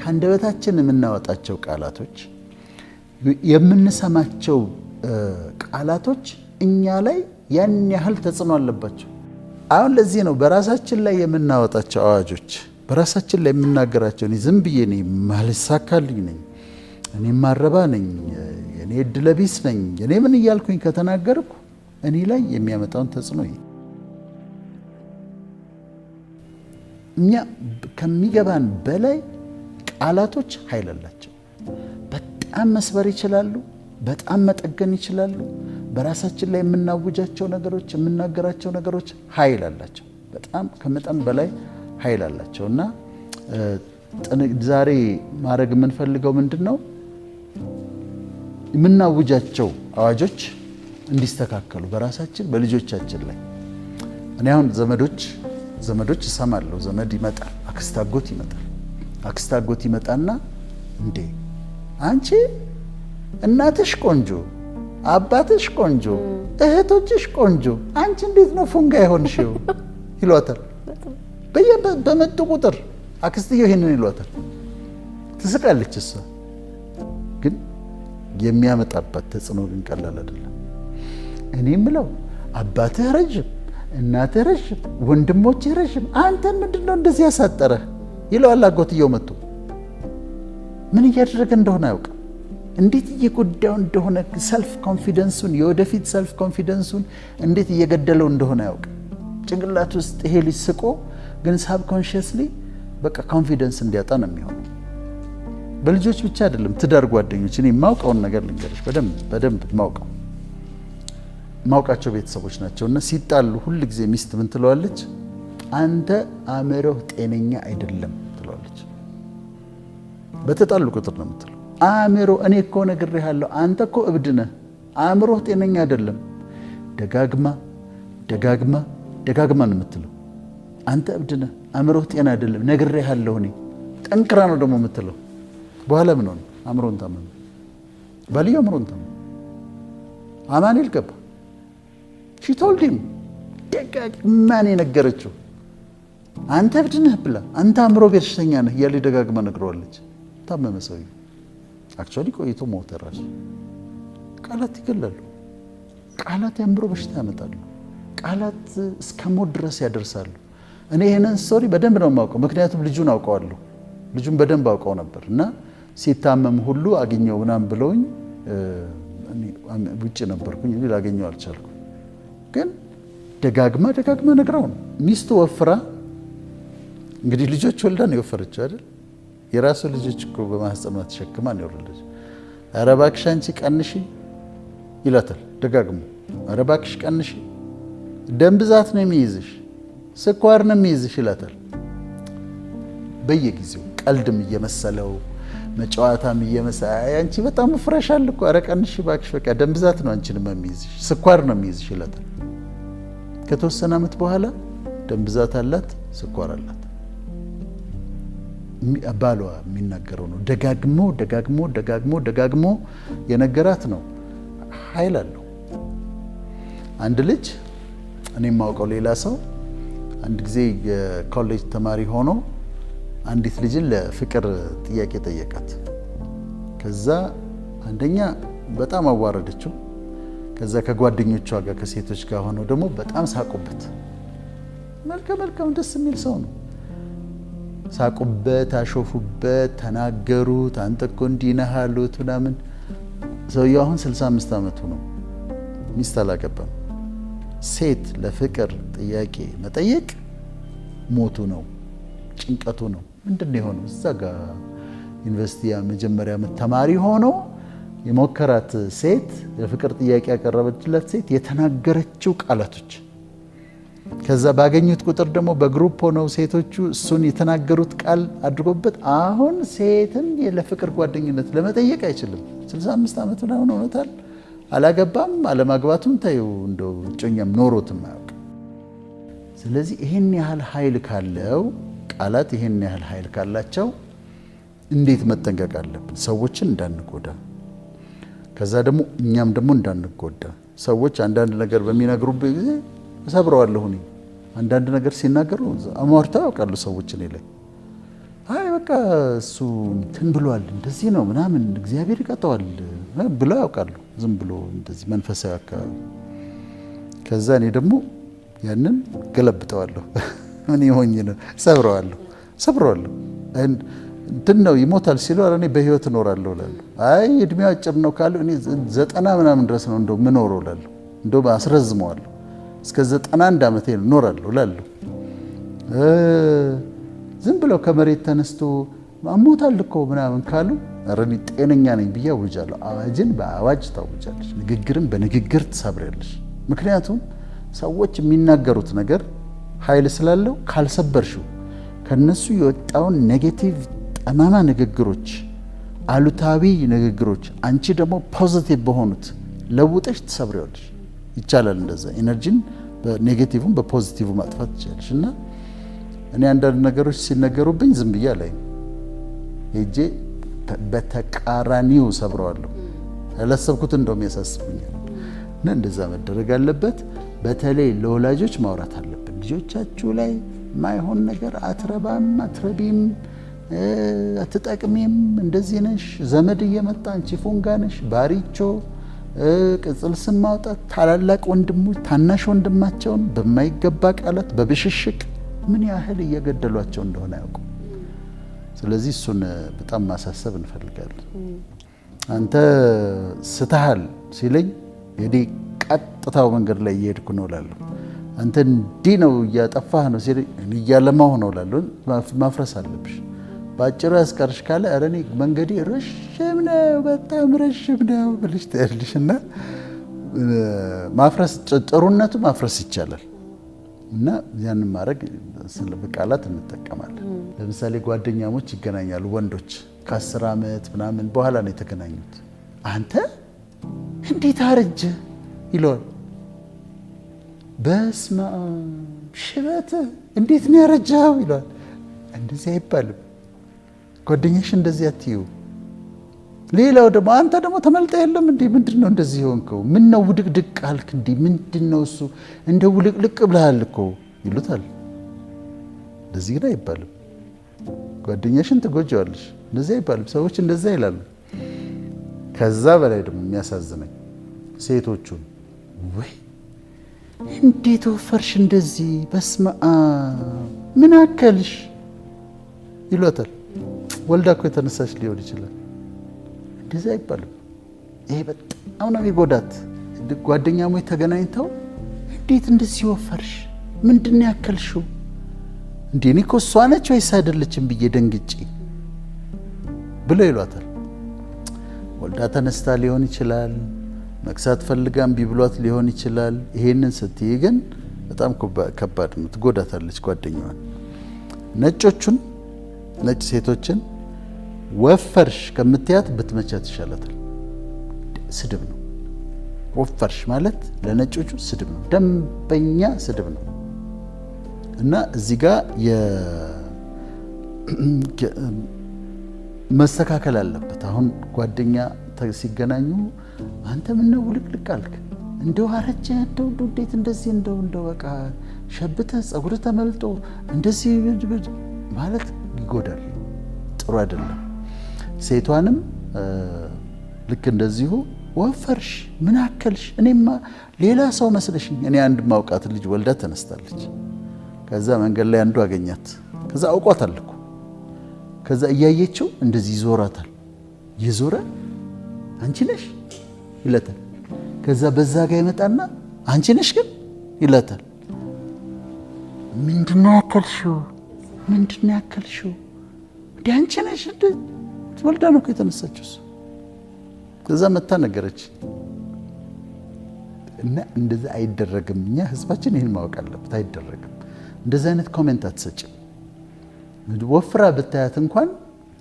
ከአንደበታችን የምናወጣቸው ቃላቶች የምንሰማቸው ቃላቶች እኛ ላይ ያን ያህል ተጽዕኖ አለባቸው። አሁን ለዚህ ነው በራሳችን ላይ የምናወጣቸው አዋጆች በራሳችን ላይ የምናገራቸው ዝም ብዬ ነኝ ማልሳካልኝ ነኝ እኔ ማረባ ነኝ እኔ እድለቢስ ነኝ እኔ ምን እያልኩኝ ከተናገርኩ እኔ ላይ የሚያመጣውን ተጽዕኖ እኛ ከሚገባን በላይ ቃላቶች ኃይል አላቸው። በጣም መስበር ይችላሉ፣ በጣም መጠገን ይችላሉ። በራሳችን ላይ የምናውጃቸው ነገሮች የምናገራቸው ነገሮች ኃይል አላቸው፣ በጣም ከመጠን በላይ ኃይል አላቸው። እና ዛሬ ማድረግ የምንፈልገው ምንድነው? የምናውጃቸው አዋጆች እንዲስተካከሉ በራሳችን በልጆቻችን ላይ። እኔ አሁን ዘመዶች እሰማለሁ። ዘመድ ይመጣል፣ አክስት አጎት ይመጣል። አክስት አጎት ይመጣና እንዴ አንቺ እናትሽ ቆንጆ፣ አባትሽ ቆንጆ፣ እህቶችሽ ቆንጆ፣ አንቺ እንዴት ነው ፉንጋ ይሆንሽው ይሏታል። በመጡ ቁጥር አክስትየው ይሄንን ይሏታል። ትስቃለች። እሷ ግን የሚያመጣባት ተጽዕኖ ግን ቀላል አይደለም። እኔ የምለው አባትህ ረጅም፣ እናትህ ረጅም፣ ወንድሞችህ ረጅም፣ አንተን ምንድነው እንደዚህ ያሳጠረህ ይለዋል። አጎትየው መጥቶ ምን እያደረገ እንደሆነ አያውቅም። እንዴት እየጎዳው እንደሆነ ሰልፍ ኮንፊደንሱን የወደፊት ሰልፍ ኮንፊደንሱን እንዴት እየገደለው እንደሆነ አያውቅም። ጭንቅላት ውስጥ ይሄ ልጅ ስቆ ግን ሳብኮንሺየስሊ በቃ ኮንፊደንስ እንዲያጣ ነው የሚሆነው። በልጆች ብቻ አይደለም፣ ትዳር ጓደኞች። እኔ የማውቀውን ነገር ልንገርሽ፣ በደንብ ማውቃቸው ቤተሰቦች ናቸው። እና ሲጣሉ ሁል ጊዜ ሚስት ምን ትለዋለች? አንተ አእምሮህ ጤነኛ አይደለም ትለዋለች። በተጣሉ ቁጥር ነው የምትለው። አእምሮ እኔ እኮ ነግሬሃለሁ፣ አንተ እኮ እብድ ነህ፣ አእምሮህ ጤነኛ አይደለም። ደጋግማ ነው የምትለው። አንተ እብድ ነህ፣ አእምሮህ ጤና አይደለም፣ ነግሬሃለሁ እኔ። ጠንክራ ነው ደግሞ የምትለው። በኋላ ምን ሆነ? አእምሮን ታመመ። ባልየው አእምሮን ታመመ። አማኑኤል ገባ። ሺ ቶልድ ሂም ደጋግማ ነው የነገረችው። አንተ እብድ ነህ ብላ፣ አንተ አእምሮ በሽተኛ ነህ እያለ ደጋግማ ነግረዋለች። ታመመ ሰውዬው። አክቹዋሊ ቆይቶ ሞተ ራሱ። ቃላት ይገላሉ። ቃላት የአእምሮ በሽታ ያመጣሉ። ቃላት እስከ ሞት ድረስ ያደርሳሉ። እኔ ይሄንን ስቶሪ በደንብ ነው የማውቀው፣ ምክንያቱም ልጁን አውቀዋለሁ። ልጁን በደንብ አውቀው ነበር እና ሲታመም ሁሉ አገኘው ምናምን ብለውኝ ውጭ ነበርኩኝ ላገኘው አልቻልኩም። ግን ደጋግማ ነግራው ነው። ሚስቱ ወፍራ እንግዲህ ልጆች ወልዳ ነው የወፈረችው አይደል? የራሱ ልጆች እኮ በማህፀኗ ተሸክማ ነው የወለደች። ኧረ እባክሽ አንቺ ቀንሺ ይላታል ደጋግሞ። ኧረ እባክሽ ቀንሺ፣ ደም ብዛት ነው የሚይዝሽ፣ ስኳር ነው የሚይዝሽ ይላታል። በየጊዜው ቀልድም እየመሰለው መጫወታም እየመሰለው አንቺ በጣም ወፍረሻል እኮ፣ ኧረ ቀንሺ እባክሽ፣ በቃ ደም ብዛት ነው አንቺንም የሚይዝሽ፣ ስኳር ነው የሚይዝሽ ይላታል። ከተወሰነ ዓመት በኋላ ደም ብዛት አላት፣ ስኳር አላት። ባሏ የሚናገረው ነው። ደጋግሞ የነገራት ነው። ኃይል አለው። አንድ ልጅ እኔ የማውቀው ሌላ ሰው አንድ ጊዜ የኮሌጅ ተማሪ ሆኖ አንዲት ልጅን ለፍቅር ጥያቄ ጠየቃት። ከዛ አንደኛ በጣም አዋረደችው። ከዛ ከጓደኞቿ ጋር ከሴቶች ጋር ሆነው ደግሞ በጣም ሳቁበት። መልካም ደስ የሚል ሰው ነው። ሳቁበት፣ አሾፉበት፣ ተናገሩት። አንተ እኮ እንዲህ ነህ አሉት ምናምን። ሰውየው አሁን 65 ዓመቱ ነው። ሚስት አላገባም። ሴት ለፍቅር ጥያቄ መጠየቅ ሞቱ ነው፣ ጭንቀቱ ነው። ምንድነው የሆነው? እዛ ጋር ዩኒቨርሲቲ መጀመሪያ ተማሪ ሆኖ የሞከራት ሴት የፍቅር ጥያቄ ያቀረበችለት ሴት የተናገረችው ቃላቶች፣ ከዛ ባገኙት ቁጥር ደግሞ በግሩፕ ሆነው ሴቶቹ እሱን የተናገሩት ቃል አድርጎበት አሁን ሴትን ለፍቅር ጓደኝነት ለመጠየቅ አይችልም። 65 ዓመት ምናምን ሆኖታል። አላገባም። አለማግባቱን ታዩ እንደው እጮኛም ኖሮትም አያውቅ። ስለዚህ ይሄን ያህል ኃይል ካለው ቃላት ይሄን ያህል ኃይል ካላቸው እንዴት መጠንቀቅ አለብን? ሰዎችን እንዳንጎዳ፣ ከዛ ደግሞ እኛም ደግሞ እንዳንጎዳ። ሰዎች አንዳንድ ነገር በሚነግሩበት ጊዜ እሰብረዋለሁ። አንዳንድ ነገር ሲናገሩ አሟርታ ያውቃሉ ሰዎች እኔ ላይ። አይ በቃ በቃ እሱ እንትን ብሏል እንደዚህ ነው ምናምን እግዚአብሔር ይቀጣዋል ብለው ያውቃሉ። ዝም ብሎ እንደዚህ መንፈሳዊ አካባቢ። ከዛ እኔ ደግሞ ያንን ገለብጠዋለሁ። ምን ይሆኝ ነው ሰብረዋለሁ። እንትን ነው ይሞታል ሲሉ እኔ በህይወት እኖራለሁ እላለሁ። አይ እድሜው አጭር ነው ካሉ እኔ 90 ምናምን ድረስ ነው እንደው ምን ኖረው እላለሁ። እንደው አስረዝመዋለሁ እስከ 91 ዓመቴ እኖራለሁ እላለሁ። ዝም ብለው ከመሬት ተነስቶ አሞታል እኮ ምናምን ካሉ እኔ ጤነኛ ነኝ ብዬ አውጃለሁ። አዋጅን በአዋጅ ታውጃለሽ፣ ንግግርን በንግግር ትሰብሪያለሽ። ምክንያቱም ሰዎች የሚናገሩት ነገር ኃይል ስላለው ካልሰበርሽው ከነሱ የወጣውን ኔጌቲቭ ጠማማ ንግግሮች፣ አሉታዊ ንግግሮች አንቺ ደግሞ ፖዚቲቭ በሆኑት ለውጠሽ ትሰብሪያለሽ። ይቻላል እንደዛ ኢነርጂን በኔጌቲቭም በፖዚቲቭ ማጥፋት ይቻላልሽ። እና እኔ አንዳንድ ነገሮች ሲነገሩብኝ ዝም ብዬ ላይ ሄጄ በተቃራኒው ሰብረዋለሁ። ያላሰብኩት እንደውም ያሳስቡኛል። እና እንደዛ መደረግ አለበት። በተለይ ለወላጆች ማውራት አለብን። ልጆቻችሁ ላይ ማይሆን ነገር አትረባም፣ አትረቢም፣ አትጠቅሚም፣ እንደዚህ ነሽ፣ ዘመድ እየመጣ አንቺ ፉንጋ ነሽ፣ ባሪቾ ቅጽል ስም ማውጣት፣ ታላላቅ ወንድሞች ታናሽ ወንድማቸውን በማይገባ ቃላት በብሽሽቅ ምን ያህል እየገደሏቸው እንደሆነ ያውቁ። ስለዚህ እሱን በጣም ማሳሰብ እንፈልጋለን። አንተ ስተሃል ሲለኝ እኔ ቀጥታው መንገድ ላይ እየሄድኩ ነው እላለሁ። አንተ እንዲህ ነው እያጠፋህ ነው ሲለኝ እያለማሁ ነው እላለሁ። ማፍረስ አለብሽ ባጭሩ ያስቀርሽ ካለ ኧረ እኔ መንገዴ ረዥም ነው በጣም ረዥም ነው ብለሽ ትያለሽ። እና ማፍረስ ጥሩነቱ ማፍረስ ይቻላል። እና ያንን ማድረግ ስለ በቃላት እንጠቀማለን። ለምሳሌ ጓደኛሞች ይገናኛሉ ወንዶች ከ10 ዓመት ምናምን በኋላ ነው የተገናኙት። አንተ እንዴት አረጀ ይለዋል። በስመ አብ ሽበት እንዴት ነው ያረጀው ይለዋል። እንደዚህ አይባልም። ጓደኛሽ እንደዚህ አትዩ። ሌላው ደግሞ አንተ ደግሞ ተመልጠ የለም እንዴ ምንድነው እንደዚህ ሆንከው? ምን ነው ውድቅድቅ አልክ እንዴ ምንድነው እሱ እንደ ውልቅልቅ ብለሃል እኮ ይሉታል። እንደዚህ ግን አይባልም። ጓደኛሽን ትጎጂዋለሽ። እንደዚህ አይባልም። ሰዎች እንደዛ ይላሉ። ከዛ በላይ ደግሞ የሚያሳዝነኝ ሴቶቹን ወይ እንዴት ወፈርሽ እንደዚህ በስመ አብ ምን አከልሽ ይሏታል። ወልዳ እኮ የተነሳች ሊሆን ይችላል። እንደዚህ አይባልም። ይሄ በጣም ነው የሚጎዳት። ጓደኛሞች ተገናኝተው እንዴት እንደዚህ ወፈርሽ ምንድን ነው ያከልሽው እንዴ እኔ እኮ እሷ ነች ወይስ አይደለችም ብዬ ደንግጬ ብለው ይሏታል። ወልዳ ተነስታ ሊሆን ይችላል። መክሳት ፈልጋም ቢብሏት ሊሆን ይችላል። ይሄንን ስትይ ግን በጣም ከባድ ነው። ትጎዳታለች ጓደኛዋን። ነጮቹን ነጭ ሴቶችን ወፈርሽ ከምትያት ብትመቻት ይሻላታል። ስድብ ነው። ወፈርሽ ማለት ለነጮቹ ስድብ ነው፣ ደንበኛ ስድብ ነው። እና እዚህ ጋር መስተካከል አለበት። አሁን ጓደኛ ሲገናኙ አንተ ምን ነው ውልቅልቅ አልክ እንደው አረጀ እንደው እንዴት እንደዚህ እንደው በቃ ሸብተህ ጸጉር ተመልጦ እንደዚህ ማለት ይጎዳል፣ ጥሩ አይደለም። ሴቷንም ልክ እንደዚሁ ወፈርሽ ምን አከልሽ እኔማ ሌላ ሰው መስለሽኝ። እኔ አንድ ማውቃት ልጅ ወልዳ ተነስታለች። ከዛ መንገድ ላይ አንዱ አገኛት። ከዛ አውቋታል እኮ። ከዛ እያየችው እንደዚህ ይዞራታል። ይዞረ አንቺ ነሽ ይላታል። ከዛ በዛ ጋር ይመጣና አንቺ ነሽ ግን ይላታል። ምንድነው ያከልሽው ምንድነው ያከልሽው እንዴ አንቺ ነሽ ወልዳ ነው የተነሳችው። ከዛ መታ ነገረች። እና እንደዛ አይደረግም። እኛ ህዝባችን ይሄን ማወቅ አለበት። አይደረግም። እንደዛ አይነት ኮሜንት አትሰጭም። ወፍራ ብታያት እንኳን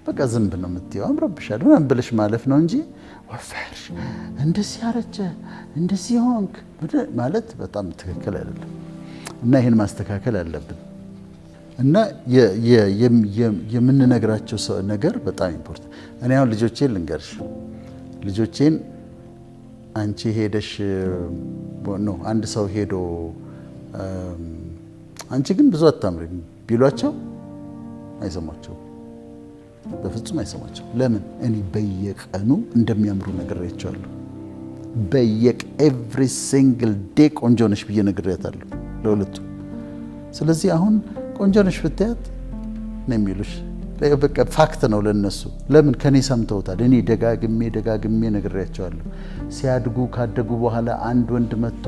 በቃ ዝንብ ነው የምትይው። አምሮብሻል ምናምን ብለሽ ማለፍ ነው እንጂ ወፈርሽ እንደዚህ አረጀ እንደዚህ ሆንክ ማለት በጣም ትክክል አይደለም። እና ይሄን ማስተካከል አለብን። እና የምንነግራቸው ነገር በጣም ኢምፖርታንት። እኔ አሁን ልጆቼን ልንገርሽ፣ ልጆቼን አንቺ ሄደሽ ነው አንድ ሰው ሄዶ አንቺ ግን ብዙ አታምሪም ቢሏቸው አይሰማቸውም። በፍጹም አይሰማቸው። ለምን? እኔ በየቀኑ እንደሚያምሩ ነግሬያቸዋለሁ። ኤቭሪ ሲንግል ዴይ ቆንጆ ነሽ ብዬ ነግሬያታለሁ ለሁለቱ። ስለዚህ አሁን ቆንጆ ነሽ ብታያት ነው የሚሉሽ። በቃ ፋክት ነው ለነሱ። ለምን? ከኔ ሰምተውታል። እኔ ደጋግሜ ነግሬያቸዋለሁ። ሲያድጉ ካደጉ በኋላ አንድ ወንድ መጥቶ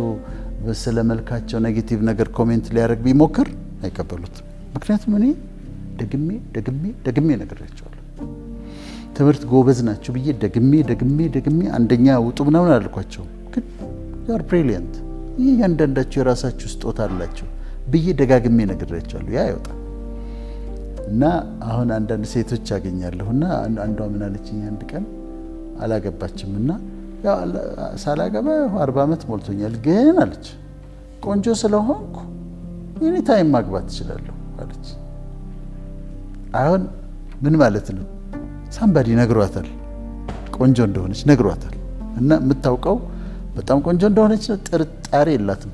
ስለ መልካቸው ኔጌቲቭ ነገር ኮሜንት ሊያደርግ ቢሞክር አይቀበሉትም። ምክንያቱም እኔ ደግሜ ነግሬያቸዋለሁ። ትምህርት ጎበዝ ናቸው ብዬ ደግሜ አንደኛ ውጡ ምናምን አልኳቸው። ግን ዩ አር ብሪሊየንት፣ ይህ እያንዳንዳቸው የራሳችሁ ስጦታ አላቸው ብዬ ደጋግሜ ነግሬያቸዋለሁ። ያ ይወጣል። እና አሁን አንዳንድ ሴቶች ያገኛለሁና አንዷ ምን አለችኝ አንድ ቀን አላገባችም እና ያው ሳላገባ 40 ዓመት ሞልቶኛል፣ ግን አለች ቆንጆ ስለሆንኩ ኤኒ ታይም ማግባት እችላለሁ አለች። አሁን ምን ማለት ነው? ሳምባዲ ነግሯታል፣ ቆንጆ እንደሆነች ነግሯታል። እና የምታውቀው በጣም ቆንጆ እንደሆነች ጥርጣሬ የላትም።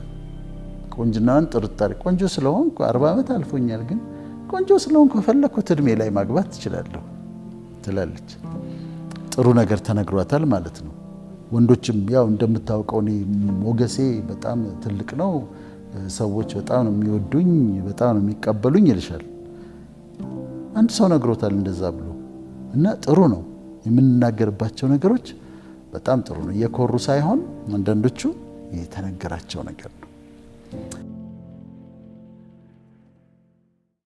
ቆንጅናዋን ጥርጣሬ ቆንጆ ስለሆንኩ 40 ዓመት አልፎኛል፣ ግን ቆንጆ ስለሆንኩ ከፈለኩት እድሜ ላይ ማግባት ትችላለሁ ትላለች። ጥሩ ነገር ተነግሯታል ማለት ነው። ወንዶችም ያው እንደምታውቀው እኔ ሞገሴ በጣም ትልቅ ነው፣ ሰዎች በጣም ነው የሚወዱኝ፣ በጣም ነው የሚቀበሉኝ ይልሻል። አንድ ሰው ነግሮታል እንደዛ ብሎ እና ጥሩ ነው የምንናገርባቸው ነገሮች በጣም ጥሩ ነው። እየኮሩ ሳይሆን አንዳንዶቹ የተነገራቸው ነገር ነው።